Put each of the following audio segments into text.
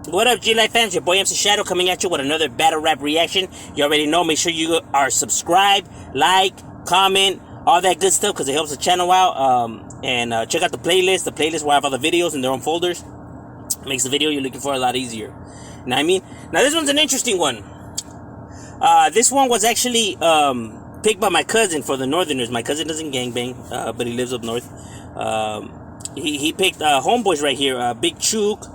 What up, G-Life fans? Your boy MC Shadow coming at you with another battle rap reaction. You already know. Make sure you are subscribed, like, comment, all that good stuff, because it helps the channel out. And check out the playlist. The playlist will have all the videos in their own folders. Makes the video you're looking for a lot easier. You know what I mean? Now, this one's an interesting one. This one was actually picked by my cousin for the Northerners. My cousin doesn't gangbang, but he lives up north. He picked homeboys right here, Big Chook,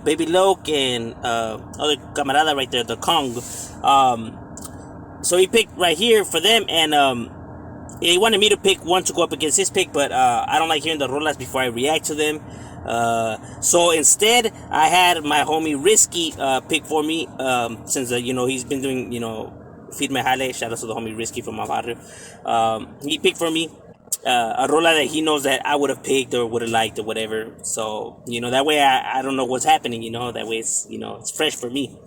Baby Loke, and other camarada right there, the Kong. So he picked right here for them, and he wanted me to pick one to go up against his pick, but I don't like hearing the rolas before I react to them. So instead, I had my homie Risky pick for me, since he's been doing Feed Me Jale. Shout out to the homie Risky from my barrio. He picked for me a rola that he knows that I would have picked or would have liked or whatever. So that way I don't know what's happening. That way it's fresh for me.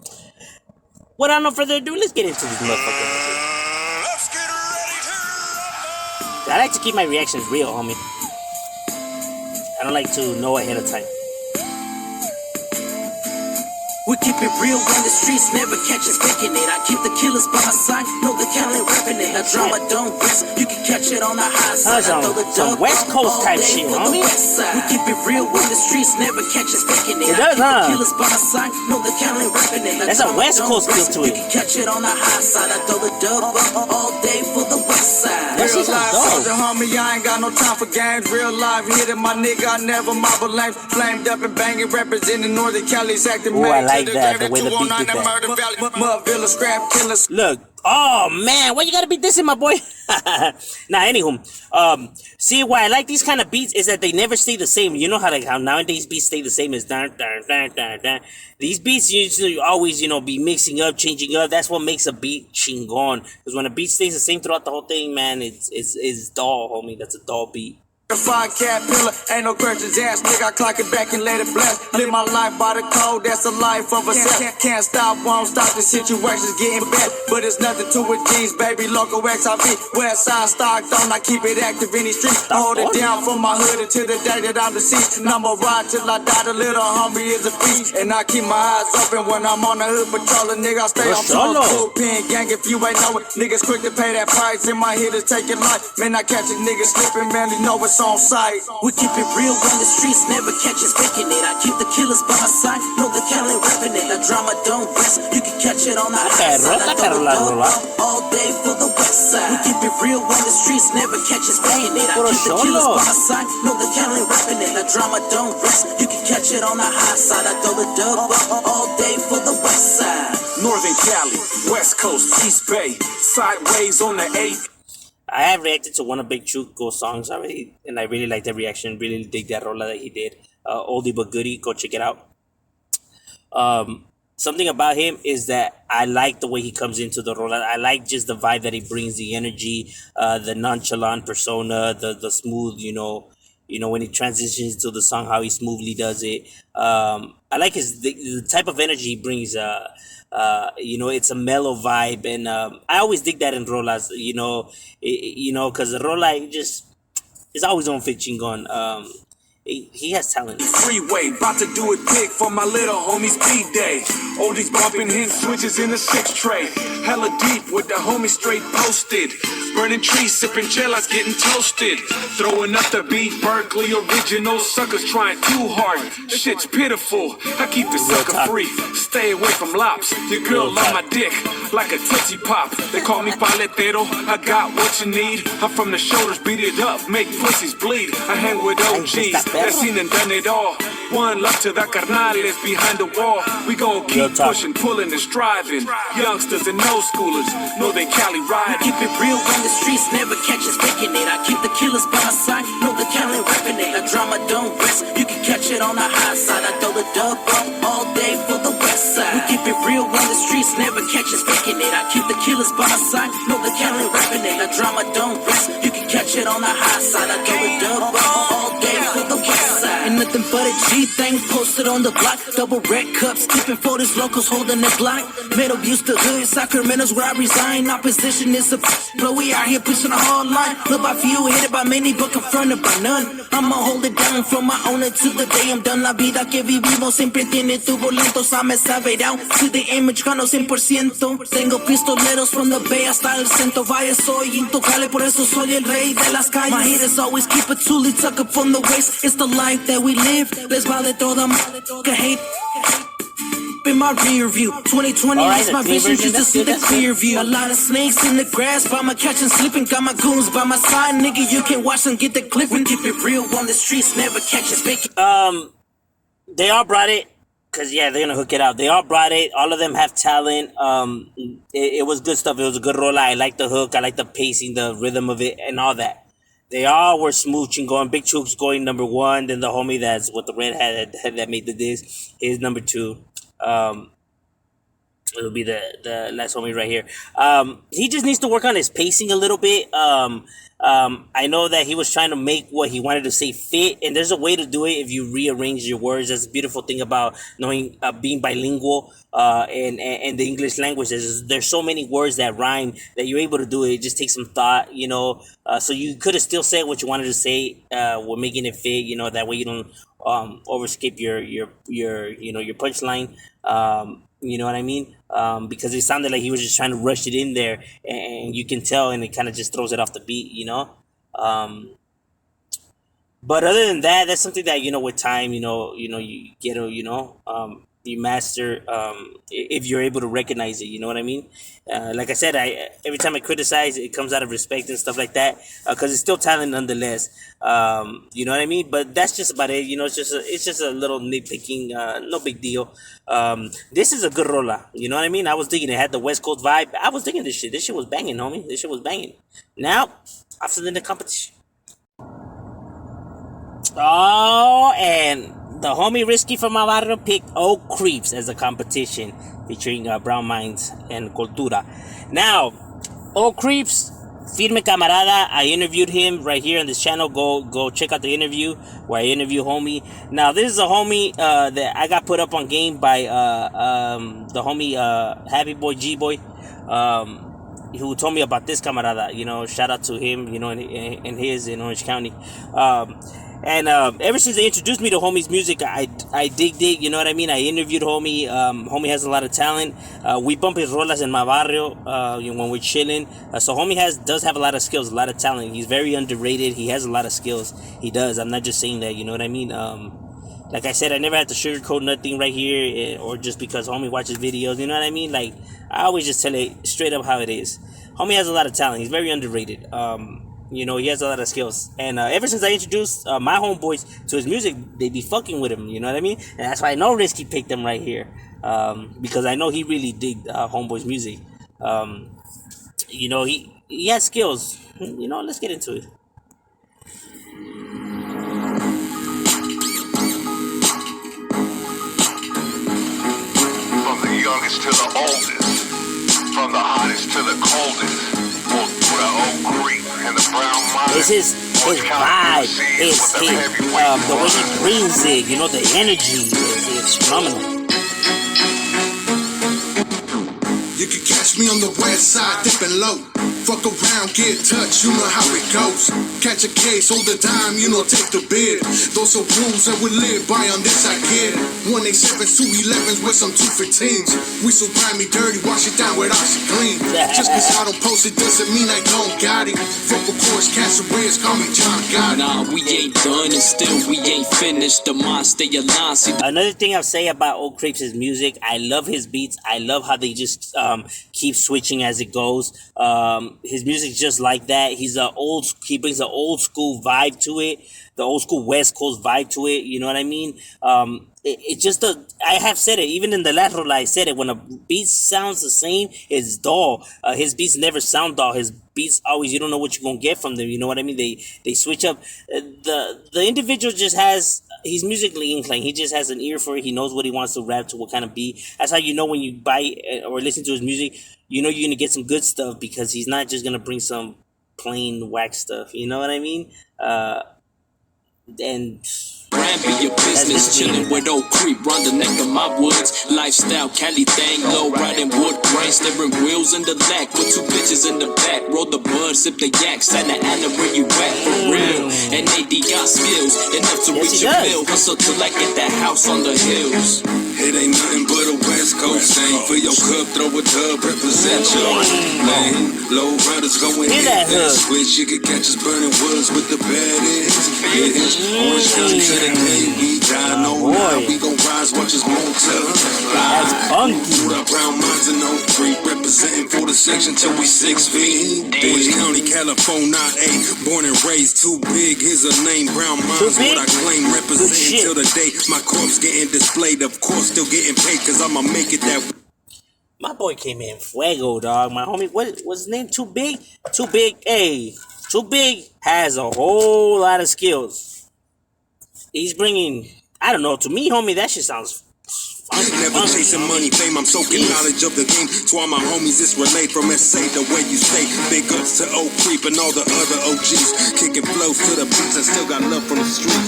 Without no further ado, let's get into this motherfucker. I like to keep my reactions real, homie. I don't like to know ahead of time. We keep it real when the streets never catch us faking it. I keep the killers by my side, know the talent rapping it. I drama don't risk, you can catch it on the high side. Some West Coast type shit, homie. We keep it real when the streets never catch us faking it. It does, huh? The killers by my side, know the talent rapping it. That's a West Coast feel to it. You can catch it on the high side. I throw the dub up all day for the West side. Real life soldier, homie, I ain't got no time for games. Real life hitting my nigga, I never marble lanes. Flamed up and banging, representing Northern Cali's acting man. I like that, the way the beat did that. Look, oh man, why you gotta be dissing my boy? Nah, anywho, see why I like these kind of beats is that they never stay the same. You know how nowadays beats stay the same as dun dun dun dun dun. These beats usually always be mixing up, changing up. That's what makes a beat chingon. Because when a beat stays the same throughout the whole thing, man, it's dull, homie. That's a dull beat. Fire caterpillar, ain't no questions asked, nigga. I clock it back and let it blast. Live my life by the code, that's the life of a self. Can't stop, won't stop, the situation's getting bad. But it's nothing to it, G's, baby. Local XIV, West Side Stocked on, I keep it active in these streets. I hold it down from my hood until the day that I'm deceased. And I'ma ride till I die, the little homie is a beast. And I keep my eyes open when I'm on the hood patrolling, nigga. I stay on top, full pin gang if you ain't know it. Niggas quick to pay that price, and my hitters taking life. Man, I catch a nigga slipping, man, you know it's on sight. We keep it real when the streets never catch us faking it. I keep the killers by my side, know the talent rapping it. The drama don't risk, you can catch it on the high side. I throw the dub up all day for the West side. We keep it real when the streets never catch us faking it. I keep the killers by my side, know the talent rapping it. The drama don't risk, you can catch it on the high side. I throw the dub up all day for the West side. Northern Cali, West Coast, East Bay, sideways on the 8th. I have reacted to one of Big Chuko's songs already, and I really like that reaction. Really dig that rola that he did. Oldie but goodie. Go check it out. Something about him is that I like the way he comes into the rola. I like just the vibe that he brings, the energy, the nonchalant persona, the smooth, when he transitions to the song, how he smoothly does it. I like the type of energy he brings. It's a mellow vibe, and I always dig that in rolas. Because the rola is always on fit chingon. He has talent. Freeway, about to do it big for my little homies B-Day. Oldies bumping hit switches in the 6 tray. Hella deep with the homies straight posted. Burning trees, sipping chelas, getting toasted. Throwing up the beat, Berkeley original. Suckers trying too hard. Shit's pitiful. I keep the sucker free. Stay away from lops. Your girl on my dick like a Tootsie Pop. They call me paletero. I got what you need. I'm from the shoulders, beat it up, make pussies bleed. I hang with OGs. That seen and done it all. One love to the carnales behind the wall. We gon' keep pushing, pulling and striving. Youngsters and no schoolers, Northern Cali riding. Keep it real when the streets never catch us faking it. I keep the killers by my side, know the talent rapping it. The drama don't risk, you can catch it on the high side. I throw the dub up all day for the West side. We keep it real when the streets never catch us faking it. I keep the killers by my side, know the talent rapping it. The drama don't risk, you can catch it on the high side. I throw the dub up all day for the West side. And Ain't nothing but a G thing posted on the block. Double red cups, skipping photos, locals holding the block. Middle used to hood, Sacramento's where I resign. Opposition is a blow, we out here pushing a hard line. Look by few, hit it by many, but confronted by none. I'ma hold it down from my owner to the day I'm done. La vida que vivimos siempre tiene turbulentos. I me sabe down to the image, gano 100%. Tengo pistoleros from the bay hasta el centro. Vaya, soy intocable, por eso soy el rey de las calles. My haters always keep it truly tucked up from the waist. It's the life that we live. Les vale toda que hate. In my rear view, 2020 is my vision just to see the clear view. A lot of snakes in the grass, but I'ma catch and slipping. Got my goons by my side, nigga. You can watch them get the clip and keep it real on the streets. Never catch us bacon. They all brought it. Cause yeah, they're gonna hook it out. They all brought it. All of them have talent. It was good stuff. It was a good roll. I like the hook. I like the pacing, the rhythm of it, and all that. They all were smooching, going. Big Chooks going number one. Then the homie that's with the red hat that made the disc is number two. It'll be the last homie right here. He just needs to work on his pacing a little bit. I know that he was trying to make what he wanted to say fit, and there's a way to do it if you rearrange your words. That's the beautiful thing about knowing being bilingual and the English language. There's so many words that rhyme that you're able to do it. It just takes some thought, you know. So you could have still said what you wanted to say. We're making it fit, you know. That way you don't overskip your punchline. You know what I mean? Because it sounded like he was just trying to rush it in there, and you can tell, and it kind of just throws it off the beat, you know? But other than that, that's something that, you know, with time, you get to, you master, if you're able to recognize it, you know what I mean? Like I said, every time I criticize, it comes out of respect and stuff like that, because it's still talent nonetheless. You know what I mean? But that's just about it. You know, it's just a little nitpicking, no big deal. This is a good rola. You know what I mean? I was digging it. Had the West Coast vibe. I was digging this shit. This shit was banging, homie. This shit was banging. Now, after the competition. Oh, and the homie Risky from my barrio picked Old Creeps as a competition featuring Brown Minds and Cultura. Now, Old Creeps, firme camarada. I interviewed him right here on this channel. Go check out the interview where I interview homie. Now, this is a homie that I got put up on game by the homie Happy Boy G Boy, who told me about this camarada. You know, shout out to him. You know, in Orange County. And ever since they introduced me to homie's music, I dig, you know what I mean? I interviewed homie. Homie has a lot of talent. We bump his rolas in my barrio when we're chilling. So homie does have a lot of skills, a lot of talent. He's very underrated. He has a lot of skills. He does. I'm not just saying that, you know what I mean? Like I said, I never had to sugarcoat nothing right here, or just because homie watches videos, you know what I mean? Like, I always just tell it straight up how it is. Homie has a lot of talent. He's very underrated. You know, he has a lot of skills. And ever since I introduced my homeboys to his music, they be fucking with him, you know what I mean? And that's why I know Risky picked him right here. Because I know he really digged homeboy's music. You know, he has skills. You know, let's get into it. From the youngest to the oldest, from the hottest to the coldest, it's his vibe, the way he brings it, you know, the energy is phenomenal. You can catch me on the west side, dipping low. Fuck around, get touched, you know how it goes. Catch a case, hold the dime, you know, take the bid. Those are rules that we live by, on this I get. 187s, 211s with some 215s. We so grimy dirty, wash it down with OxyClean. Just cause I don't post it doesn't mean I don't got it. Fuck of course, cassewares, call me John Gotti. Nah, we ain't done and still we ain't finished. The mind stay aligned. Another thing I'll say about Old Creeps' music, I love his beats. I love how they just keep switching as it goes. His music's just like that. He brings an old school vibe to it, the old school West Coast vibe to it. You know what I mean? It just I have said it, even in the last roll I said it, when a beat sounds the same, it's dull. His beats never sound dull. His beats always, you don't know what you're gonna get from them. You know what I mean? They switch up. The individual just has, he's musically inclined. He just has an ear for it. He knows what he wants to rap to, what kind of beat. That's how you know when you buy or listen to his music, you know you're gonna get some good stuff, because he's not just gonna bring some plain whack stuff. You know what I mean? and Brand be your business, chillin' with old creep round the neck of my woods. Lifestyle, Cali thing, low riding wood grain, steering wheels in the lack with 2 bitches in the back. Roll the bud, sip the yak, Santa Ana where you at for real. And AD got skills enough to reach a bill. Hustle till I get that house on the hills. It ain't nothing but a West Coast thing. For your cup, throw a dub, represent your lane. Low riders going hit that switch. You can catch us burning woods with the baddest bitch. Orange County to the day we die. No lie, we gon' rise, watch us multiply. Put our brown minds in no free, representing for the section till we 6 feet. Orange County, California, born and raised too big. Here's a name, brown minds, what I claim, representing till the day my corpse getting displayed. Of course, still getting paid, cause I'ma make it that. my boy came in fuego, dog. My homie, what was his name? Too Big? Too Big, hey. Too Big has a whole lot of skills. He's bringing, I don't know, to me, homie, that shit sounds Never chasing money, fame, I'm soaking knowledge of the game. To all my homies, it's relayed from SA, the way you stay. Big ups to Oak Creep and all the other OGs. Kicking flows to the beats, I still got love from the street.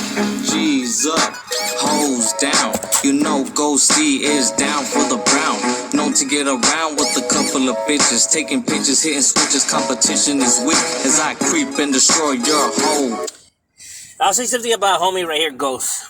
G's up, hoes down. You know Ghosty is down for the brown. Known to get around with a couple of bitches. Taking pictures, hitting switches, competition is weak. As I creep and destroy your hoe. I'll say something about homie right here, Ghost.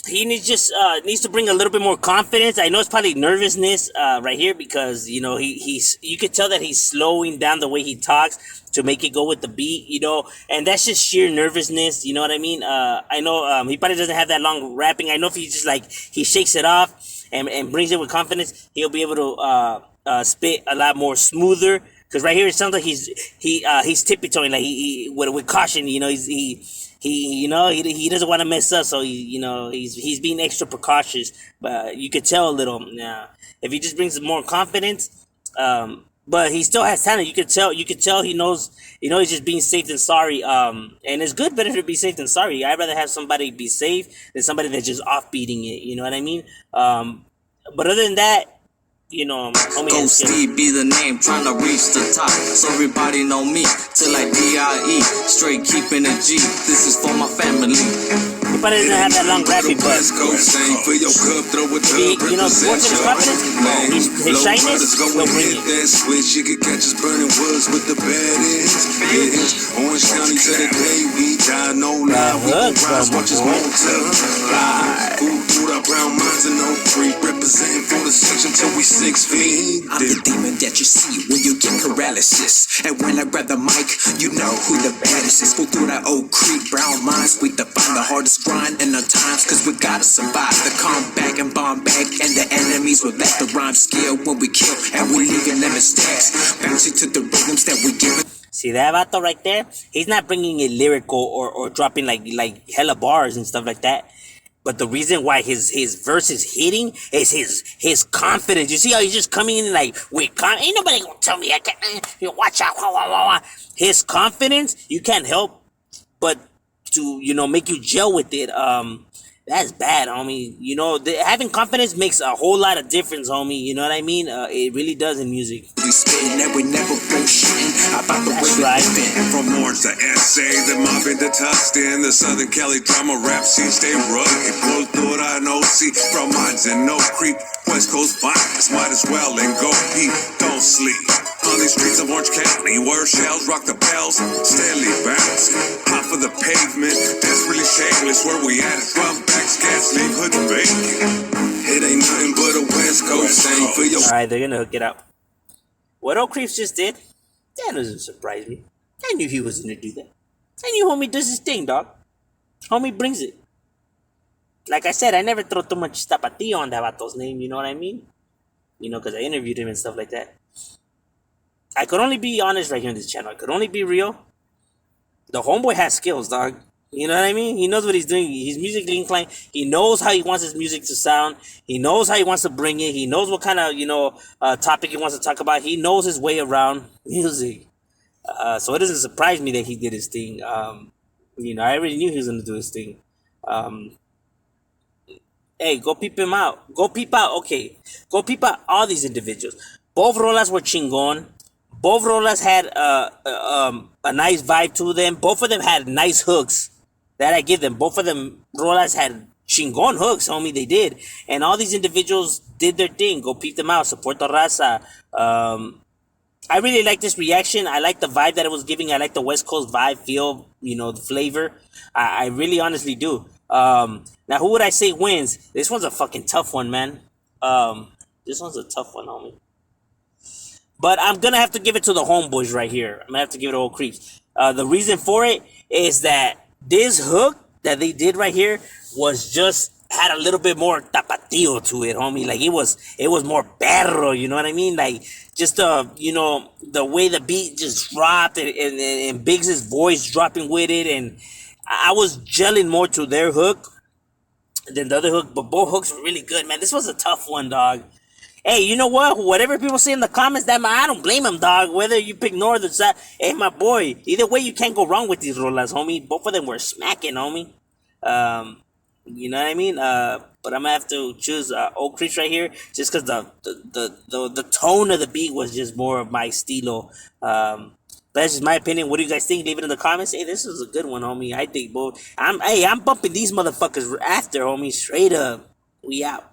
He needs to bring a little bit more confidence. I know it's probably nervousness right here because you know you could tell that he's slowing down the way he talks to make it go with the beat, you know, and that's just sheer nervousness. You know what I mean? I know he probably doesn't have that long rapping. I know if he just like he shakes it off and brings it with confidence, he'll be able to spit a lot more smoother. Because right here it sounds like he's tippy-toeing, like he with caution. You know, he doesn't want to mess up, so he's being extra precautious. But you could tell a little. If he just brings more confidence, but he still has talent. You could tell he knows. You know, he's just being safe than sorry. And it's better to be safe than sorry. I'd rather have somebody be safe than somebody that's just offbeating it. You know what I mean? But other than that, you know, Ghosty be the name, trying to reach the top. So everybody know me till I D.I.E. Straight keeping a G. This is for my family. He probably doesn't have that long rapping, but you know, once his confidence, his shyness, he'll bring it. That switch, you can catch us burning woods with the baddest bitch. Orange County to the day we die. No lie, we gon' rise, watch us multiply. Put our brown minds in no free, representing for the section till we 6 feet. I'm the demon that you see when you get paralysis. And when I grab the mic, you know who the baddest is. Go through that old creep, brown minds. We define the hardest grind in the times, cause we gotta survive the comeback and bomb back. And the enemies will let the rhyme scale when we kill. And we leaving them in stacks, bouncing to the rhythms that we give. See that vato right there? He's not bringing it lyrical or dropping like hella bars and stuff like that. But the reason why his verse is hitting is his confidence. You see how he's just coming in like, wait, ain't nobody gonna tell me I can't, watch out, wah, wah, wah, wah. His confidence, you can't help but to, you know, make you gel with it. That's bad, homie. You know, having confidence makes a whole lot of difference, homie. You know what I mean? It really does in music. We spitting and we never bullshitting about the That's way right. we living. From Orange to SA, the mob into Tustin, the Southern Cali drama rap scene stay rugged. Cultura no see, from minds and no creep. West Coast vibes, might as well and go peep. Don't sleep on these streets of Orange County, where shells rock the bells, steadily bounce. Hot for the pavement, desperately shameless. Where we at? Drumback, gas, leave hood vacant. It ain't nothing but a West Coast thing for your. Alright, they're gonna hook it up. What Oak Creeps just did, that doesn't surprise me. I knew he was gonna do that. I knew homie does his thing, dog. Homie brings it. Like I said, I never throw too much tapatio on that vato's name, you know what I mean? You know, because I interviewed him and stuff like that. I could only be honest right here on this channel. I could only be real. The homeboy has skills, dog. You know what I mean? He knows what he's doing. He's musically inclined. He knows how he wants his music to sound. He knows how he wants to bring it. He knows what kind of, you know, topic he wants to talk about. He knows his way around music. So it doesn't surprise me that he did his thing. You know, I already knew he was going to do his thing. Hey, go peep him out. Go peep out. Okay. Go peep out all these individuals. Both rolas were chingon. Both rolas had a nice vibe to them. Both of them had nice hooks. That I give them. Both of them rolas had chingon hooks, homie. They did. And all these individuals did their thing. Go peep them out. Support the raza. I really like this reaction. I like the vibe that it was giving. I like the West Coast vibe, feel, you know, the flavor. I really honestly do. Now, who would I say wins? This one's a fucking tough one, man. This one's a tough one, homie. But I'm gonna have to give it to the homeboys right here. I'm gonna have to give it to Old Creeps. The reason for it is that this hook that they did right here was just had a little bit more tapatio to it, homie. Like it was more perro, you know what I mean? Like just you know, the way the beat just dropped and Biggs' voice dropping with it, and I was gelling more to their hook than the other hook, but both hooks were really good, man. This was a tough one, dog. Hey, you know what? Whatever people say in the comments, I don't blame them, dog. Whether you pick north or south, hey, my boy. Either way, you can't go wrong with these rolas, homie. Both of them were smacking, homie. You know what I mean? But I'm gonna have to choose Oak Creek right here, just because the tone of the beat was just more of my stilo. But that's just my opinion. What do you guys think? Leave it in the comments. Hey, this is a good one, homie. I think both. I'm bumping these motherfuckers after, homie. Straight up. We out.